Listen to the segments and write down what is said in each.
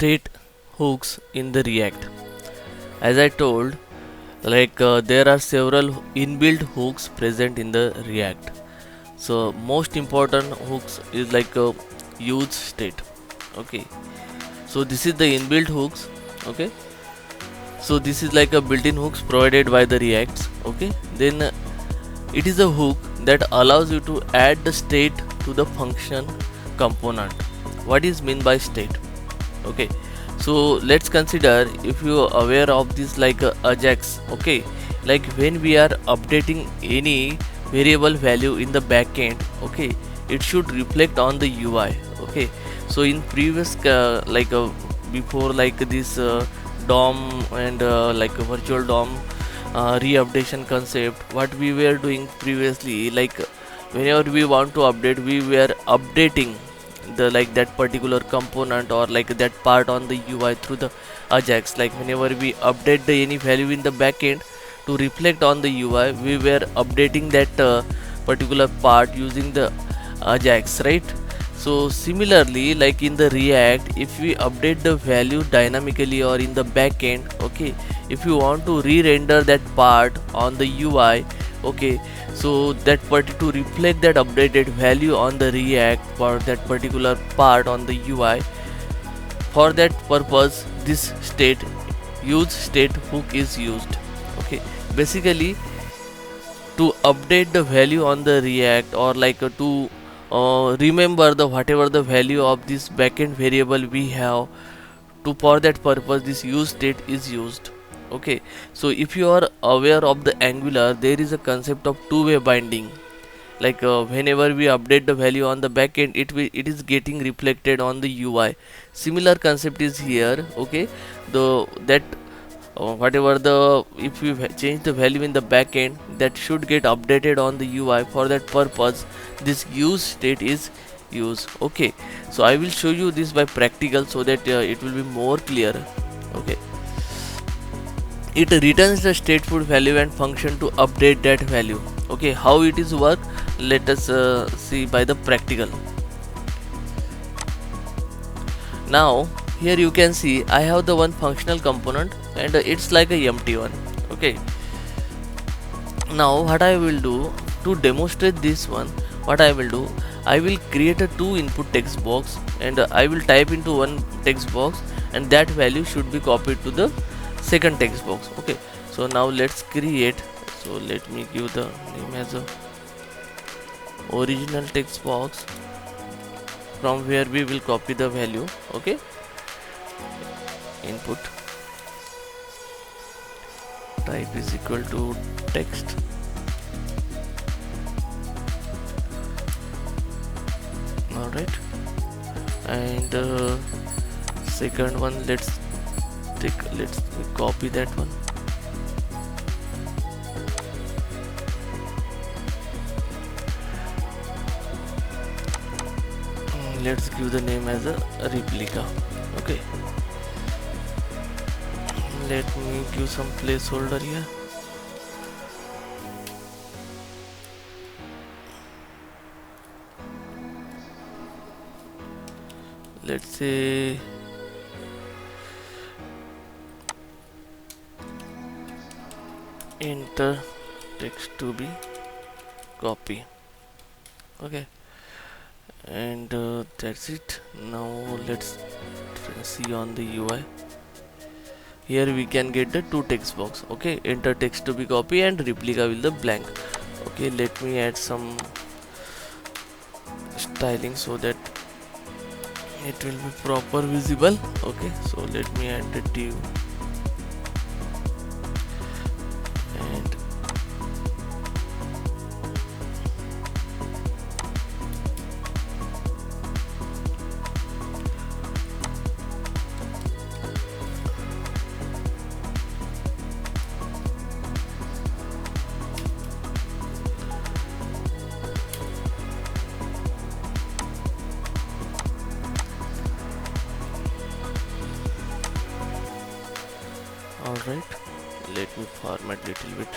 state hooks in the React. As I told, there are several inbuilt hooks present in the React. So most important hooks is use state. Okay, so this is the inbuilt hooks. Okay, so this is like a built-in hooks provided by the Reacts. Okay, then it is a hook that allows you to add the state to the function component. What is mean by state? Okay, so let's consider, if you are aware of this Ajax. Okay, like when we are updating any variable value in the backend, okay, it should reflect on the UI. Okay, so in previous before this DOM and virtual DOM re-updation concept, what we were doing previously, whenever we want to update, we were updating the that particular component or that part on the UI through the Ajax. Like whenever we update any value in the backend to reflect on the UI, we were updating that particular part using the Ajax, right? So similarly, like in the React, if we update the value dynamically or in the backend, okay, if you want to re-render that part on the UI, okay, so that to reflect that updated value on the React for that particular part on the UI, for that purpose this use state hook is used. Okay, basically to update the value on the React, or to remember the whatever the value of this backend variable we have, to for that purpose this use state is used. Okay, so if you are aware of the Angular, there is a concept of two-way binding. Whenever we update the value on the backend, it is getting reflected on the UI. Similar concept is here. Okay, the that whatever the if we change the value in the backend, that should get updated on the UI. For that purpose this use state is used. Okay, so I will show you this by practical so that it will be more clear. Okay, it returns the stateful value and function to update that value. Okay, how it is work, let us see by the practical. Now here you can see I have the one functional component and it's like a empty one. Okay, now what I will do to demonstrate this one, what I will do, I will create a two input text box and I will type into one text box, and that value should be copied to the second text box. Okay, so now let's create, so let me give the name as a original text box from where we will copy the value. Okay, input type is equal to text, alright, and second one, let's copy that one. Let's give the name as a replica. Okay, let me give some placeholder here. Let's say enter text to be copy. Okay, and that's it. Now let's see on the UI. Here we can get the two text box. Okay, enter text to be copy and replica will the blank. Okay, let me add some styling so that it will be proper visible. Okay, so let me add the div and alright, let me format little bit.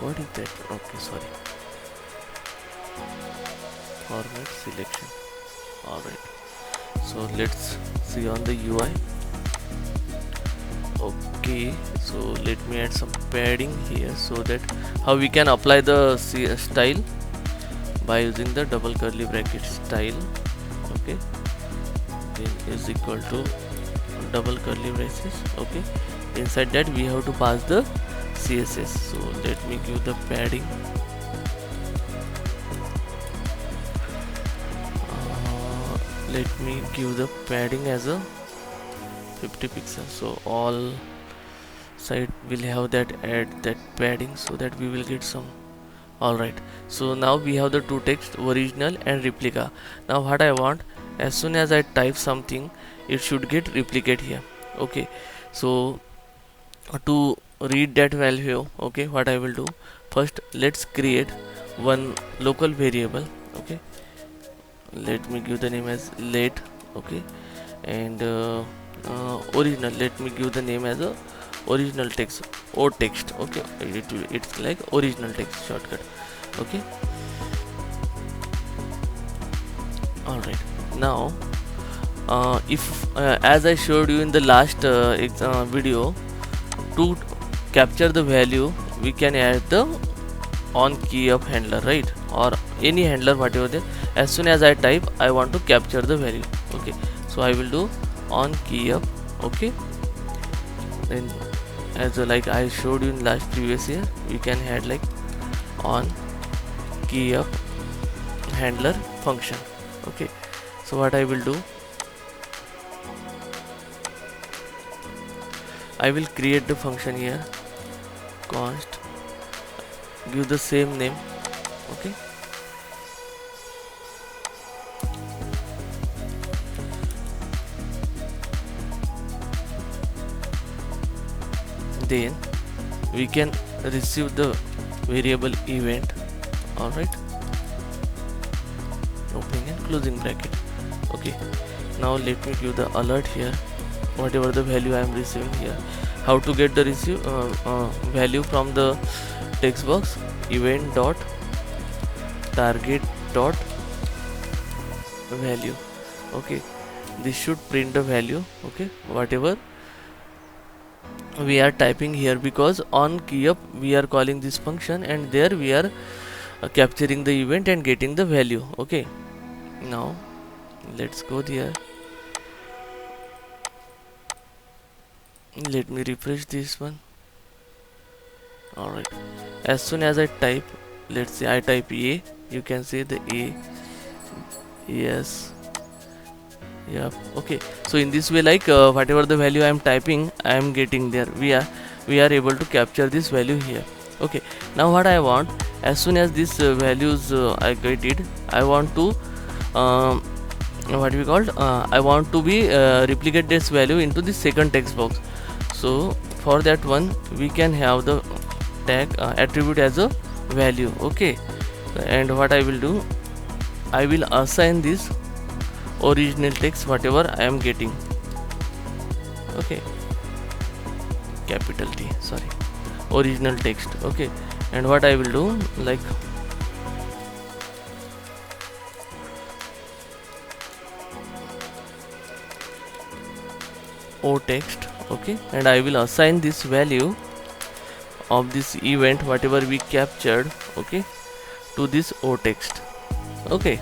What is that? Okay, sorry. format selection. Alright, so let's see on the UI. Okay, so let me add some padding here, so that how we can apply the style by using the double curly bracket style. Okay, then is equal to double curly braces. Okay, inside that we have to pass the CSS. So let me give the padding. Let me give the padding as a 50 pixels, so all side will have that, add that padding, so that we will get some. Alright, so now we have the two text, original and replica. Now what I want, as soon as I type something, it should get replicate here. Okay, so to read that value, okay, what I will do, first let's create one local variable. Okay, let me give the name as let. Okay, and original, let me give the name as a original text or text. Okay, it's like original text shortcut. Okay, all right. Now if as I showed you in the last video, to capture the value we can add the on key up handler, right, or any handler whatever there. As soon as I type I want to capture the value. Okay, so I will do on key up. Okay, then as like I showed you in last previous year, we can add like on key up handler function. Okay, so what I will do, I will create the function here, const, give the same name. Okay, then we can receive the variable event. All right, opening and closing bracket. Okay, now let me give the alert here, whatever the value I am receiving here. How to get the value from the text box, event dot target dot value. Okay, this should print the value. Okay, whatever we are typing here, because on key up we are calling this function, and there we are capturing the event and getting the value. Okay, now let's go there. Let me refresh this one. Alright, as soon as I type, let's say I type A, you can see the A. Yes, yeah. Okay, so in this way, like whatever the value I am typing, I am getting there. We are able to capture this value here. Okay, now what I want, as soon as these values I get it, I want to what we called, I want to be replicate this value into the second text box. So for that one we can have the tag attribute as a value. Okay, and what I will do, I will assign this original text whatever I am getting. Okay, capital T, sorry, original text. Okay, and what I will do, like o text. Okay, and I will assign this value of this event whatever we captured, okay, to this o text. Okay,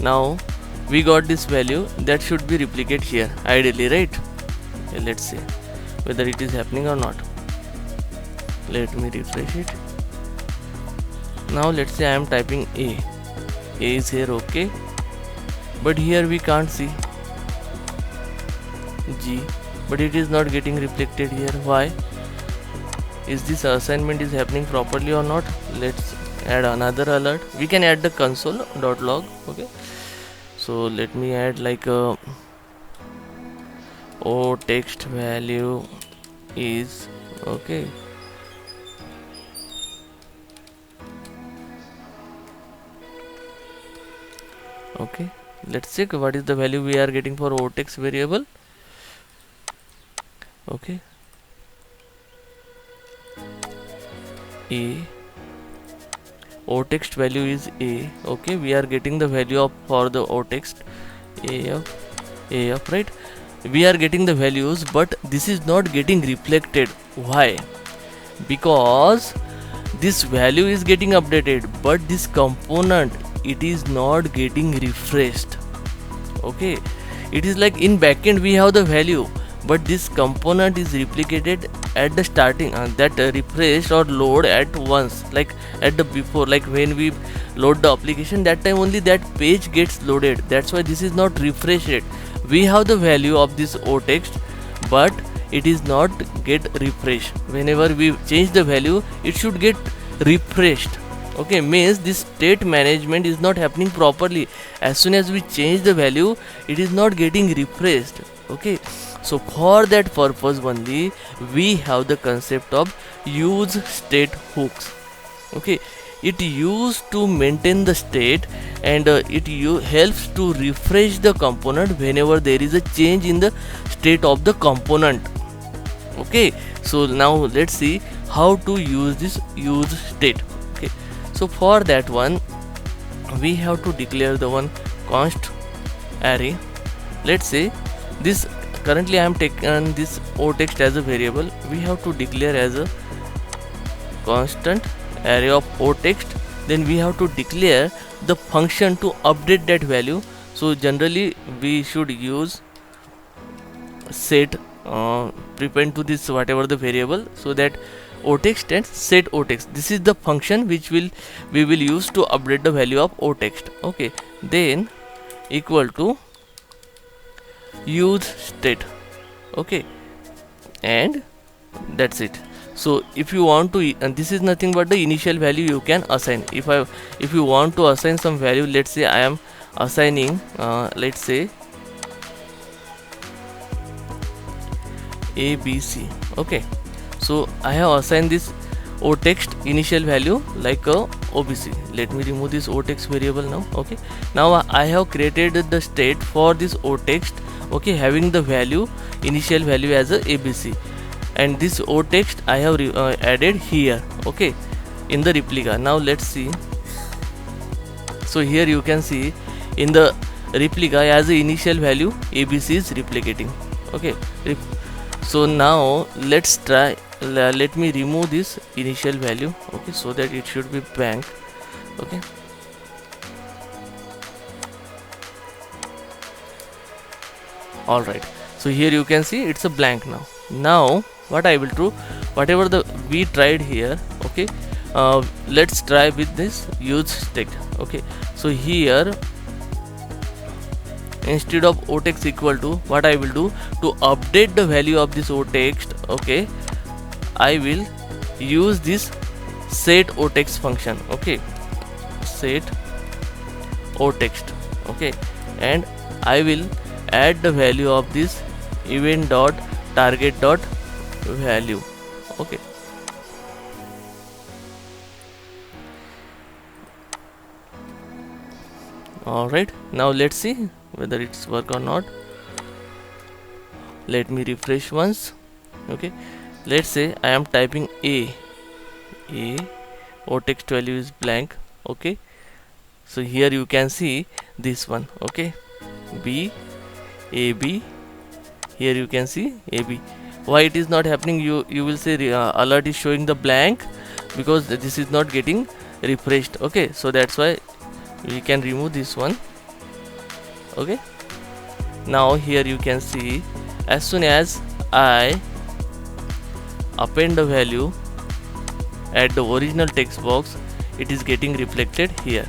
now we got this value that should be replicate here ideally, right? Okay, let's see whether it is happening or not. Let me refresh it. Now let's say I am typing A is here. Okay, but here we can't see G, but it is not getting reflected here. Why? Is this assignment is happening properly or not? Let's add another alert. We can add the console.log. Okay, so let me add like a o text value is okay. Okay, let's check what is the value we are getting for o text variable. Okay, A O text value is a. Okay, we are getting the value of for the O text a of, right? We are getting the values, but this is not getting reflected. Why? Because this value is getting updated, but this component, it is not getting refreshed. Okay, it is like in backend we have the value, but this component is replicated at the starting, and that refresh or load at once, like at the before, like when we load the application, that time only that page gets loaded. That's why this is not refreshed. We have the value of this O text, but it is not get refreshed. Whenever we change the value, it should get refreshed. Okay, means this state management is not happening properly. As soon as we change the value, it is not getting refreshed. Okay, so for that purpose only we have the concept of use state hooks. Okay, it used to maintain the state, and it helps to refresh the component whenever there is a change in the state of the component. Okay, so now let's see how to use this use state. Okay, so for that one we have to declare the one const array. Let's say this, currently I am taking this O text as a variable. We have to declare as a constant array of O text. Then we have to declare the function to update that value. So generally we should use set prepend to this whatever the variable, so that O text and set O text, this is the function which we will use to update the value of O text. Okay, then equal to use state. Okay, and that's it. So if you want to, and this is nothing but the initial value you can assign. If you want to assign some value, let's say I am assigning let's say ABC. Okay, so I have assigned this O text initial value like a OBC. Let me remove this O text variable now. Okay, now I have created the state for this O text. Okay, having the value initial value as a ABC, and this O text I have added here. Okay, in the replica. Now let's see. So here you can see in the replica as the initial value ABC is replicating. Okay, so now let's try. Let me remove this initial value. Okay, so that it should be blank. Okay, all right, so here you can see it's a blank now. Now what I will do, whatever the we tried here. Okay, let's try with this use state. Okay, so here instead of O text equal to, what I will do to update the value of this O text. Okay, I will use this set O text function. Okay, set O text. Okay, and I will add the value of this event dot target dot value. Okay, all right, now let's see whether it's work or not. Let me refresh once. Okay, let's say I am typing a O text value is blank. Okay, so here you can see this one. Okay, B AB, here you can see AB. Why it is not happening? You will say alert is showing the blank because this is not getting refreshed. Okay, so that's why we can remove this one. Okay, now here you can see as soon as I append the value at the original text box, it is getting reflected here.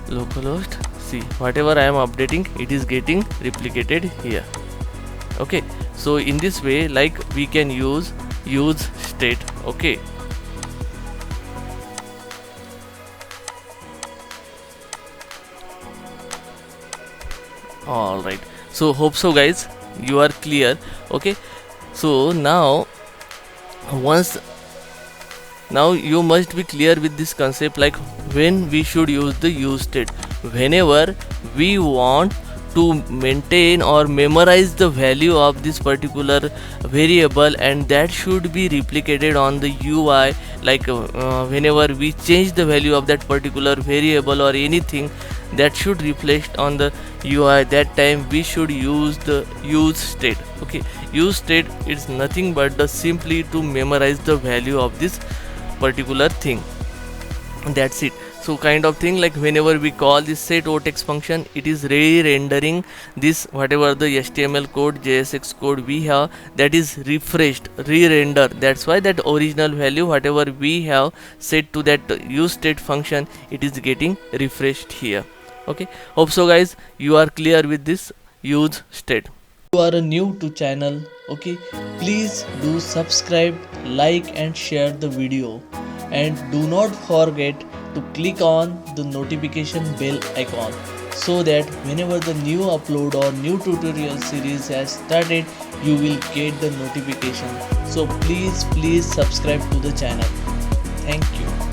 Localhost, see whatever I am updating, it is getting replicated here. Okay, so in this way, like we can use state. Okay, all right, so hope so guys you are clear. Okay, so now you must be clear with this concept, like when we should use the use state. Whenever we want to maintain or memorize the value of this particular variable, and that should be replicated on the UI. Like whenever we change the value of that particular variable or anything, that should reflect on the UI. That time we should use the use state. Okay, use state is nothing but the simply to memorize the value of this particular thing. That's it. So kind of thing, like whenever we call this set text function, it is re-rendering this whatever the HTML code, JSX code we have, that is refreshed, re-render. That's why that original value whatever we have set to that use state function, it is getting refreshed here. Okay, hope so guys you are clear with this use state. You are new to channel, okay, please do subscribe, like and share the video, and do not forget to click on the notification bell icon, so that whenever the new upload or new tutorial series has started, you will get the notification. So please subscribe to the channel. Thank you.